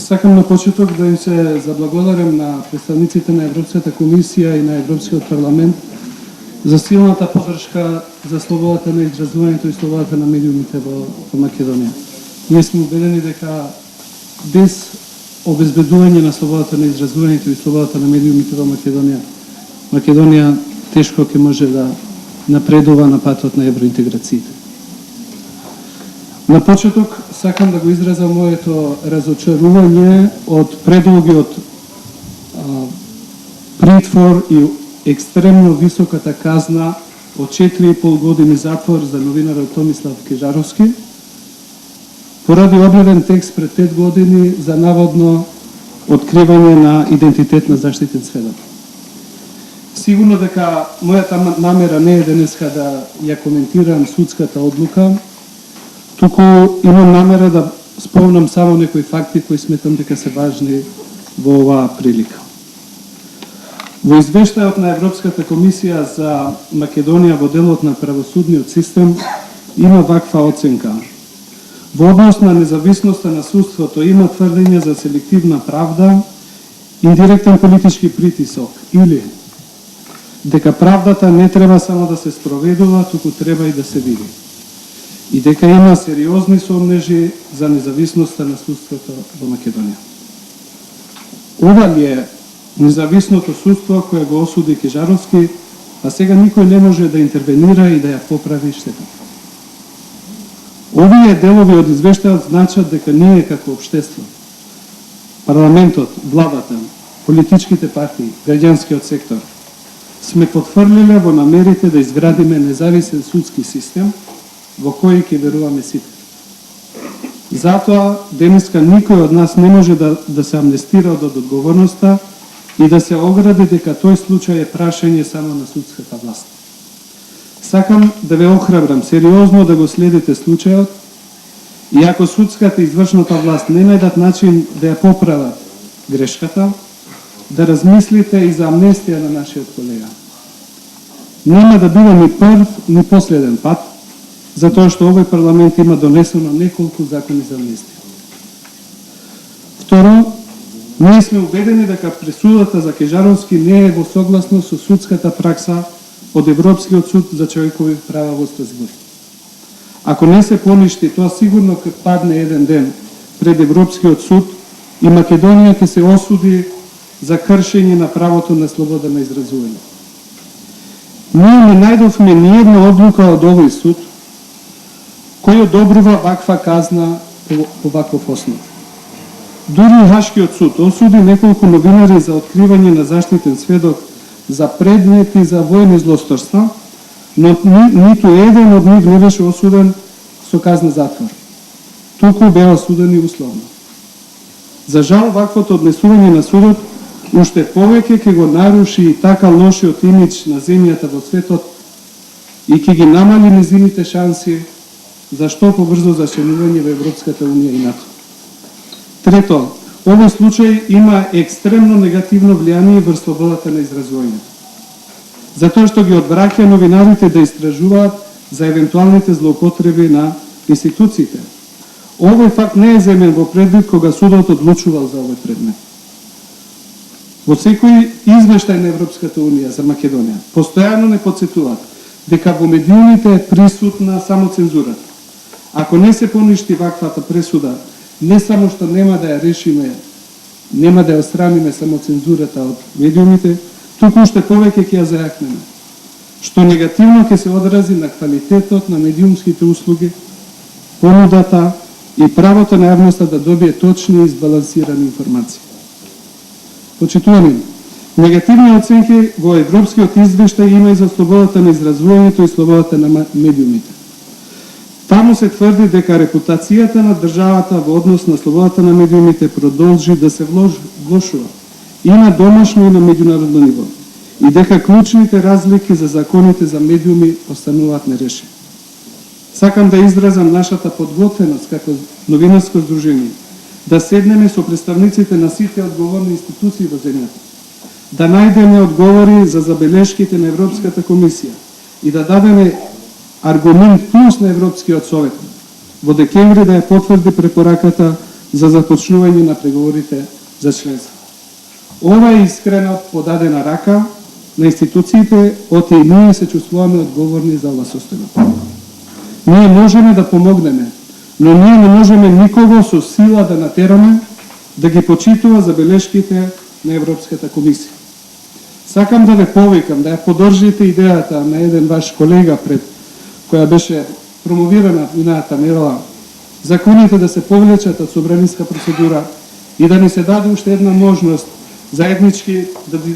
Сакам на почеток да им се заблагодарам на представниците на Европската комисија и на Европскиот парламент за силната поддршка за слободата на изразувањето и слободата на медиумите во Македонија. Ние сме убедени дека без обезбедување на слободата на изразувањето и слободата на медиумите во Македонија тешко ќе може да напредува на патот на евроинтеграциите. На почеток сакам да го изразам моето разочарување од предолгиот притвор и екстремно високата казна од 4,5 години затвор за новинарот Томислав Кежаровски, поради објавен текст пред 5 години за наводно откривање на идентитет на заштитен сведок. Сигурно дека мојата намера не е денеска да ја коментирам судската одлука, туку имам намера да спомнам само некои факти кои сметам дека се важни во оваа прилика. Во извештајот на Европската комисија за Македонија во делот на правосудниот систем има ваква оценка. Во однос на независноста на судството има тврдење за селективна правда, индиректен политички притисок или дека правдата не треба само да се спроведува, туку треба и да се види. И дека има сериозни сомнежи за независноста на судството во Македонија. Ова ли е независното судство кое го осуди Кежаровски, а сега никој не може да интервенира и да ја поправи штетата? Овие делови од извештајот значат дека ние како општество, парламентот, владата, политичките партии, граѓанскиот сектор, сме потврлиле во намерите да изградиме независен судски систем во кој ќе веруваме сите. Затоа, денеска никој од нас не може да се амнестира од одговорноста и да се огради дека тој случај е прашање само на судската власт. Сакам да ве охрабрам сериозно да го следите случајот и ако судската и извршната власт не најдат начин да ја поправат грешката, да размислите и за амнестија на нашиот колега. Нема да биде ни прв, ни последен пат, затоа што овој парламент има донесено неколку закони за амнестија. Второ, ние сме убедени дека пресудата за Кежаровски не е во согласност со судската пракса од Европскиот суд за човекови права во Страсбург. Ако не се поништи, тоа сигурно ќе падне еден ден пред Европскиот суд и Македонија ќе се осуди за кршење на правото на слобода на изразување. Ние не најдовме ниедна одлука од овој суд кој одобрува ваква казна по ваков основ. Дури Хашкиот суд осуди неколку новинари за откривање на заштитен сведок за предмети за војни злосторства, но ниту еден од нив не беше осуден со казна затвор. Туку беа осудени условно. За жал, ваквото однесување на судот уште повеќе ќе го наруши и така лошиот имидж на земјата во светот и ќе ги намали незините шанси за што побрзо зачленување во Европската унија и НАТО. Трето, овој случај има екстремно негативно влијание врз слободата на изразувањето. Затоа што ги одвраќа новинарите да истражуваат за евентуалните злоупотреби на институциите. Овој факт не е земен во предвид кога судот одлучувал за овој предмет. Во секој извештај на Европската унија за Македонија постојано не потсетуваат дека во медиумите е присутна само цензурата. Ако не се поништи ваквата пресуда, не само што нема да ја решиме, нема да ја отстраниме само цензурата од медиумите, туку уште повеќе ќе ја зајакнеме, што негативно ќе се одрази на квалитетот на медиумските услуги, понудата и правото на јавноста да добие точни и избалансирани информации. Почитувани, негативни оценки во европскиот извештај има и за слободата на изразувањето и слободата на медиумите. Таму се тврди дека репутацијата на државата во однос на слободата на медиумите продолжи да се влошува и на домашно и на меѓународно ниво, и дека клучните разлики за законите за медиуми остануваат нерешени. Сакам да изразам нашата подготвеност како новинарско здружение, да седнеме со представниците на сите одговорни институции во земјата, да најдеме одговори за забелешките на Европската комисија и да дадеме аргумент плюс на Европскиот совет во декември да ја потврди препораката за започнување на преговорите за членство. Ова е искрено подадена рака на институциите, оти и ние се чувствуваме одговорни за ова состојба. Ние можеме да помогнеме, но ние не можеме никого со сила да натераме да ги почитува забелешките на Европската комисија. Сакам да ве повикам да ја поддржите идејата на еден ваш колега пред која беше промовирана минатата недела, законите да се повлечат од собраниска процедура и да ни се даде уште една можност заеднички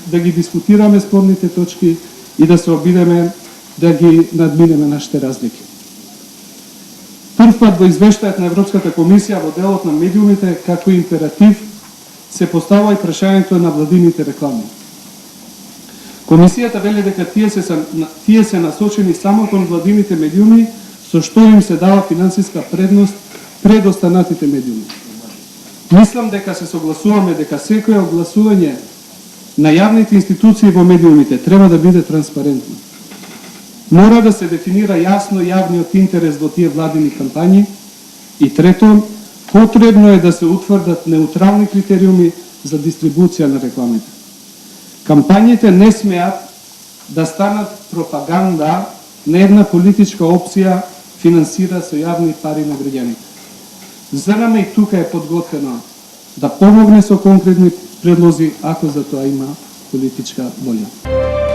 да ги дискутираме спорните точки и да се обидеме да ги надминеме нашите разлики. Првпат во извештајот на Европската комисија во делот на медиумите како императив се постава и прашањето на владините реклами. Комисијата вели дека тие се насочени само кон владините медиуми, со што им се дава финансиска предност пред останатите медиуми. Мислам дека се согласуваме дека секое огласување на јавните институции во медиумите треба да биде транспарентно. Мора да се дефинира јасно јавниот интерес во тие владини кампањи и трето, потребно е да се утврдат неутрални критериуми за дистрибуција на рекламите. Кампањите не смеат да станат пропаганда на една политичка опција финансира со јавни пари на граѓаните. ЗНМ и тука е подготвено да помогне со конкретни предлози ако за тоа има политичка волја.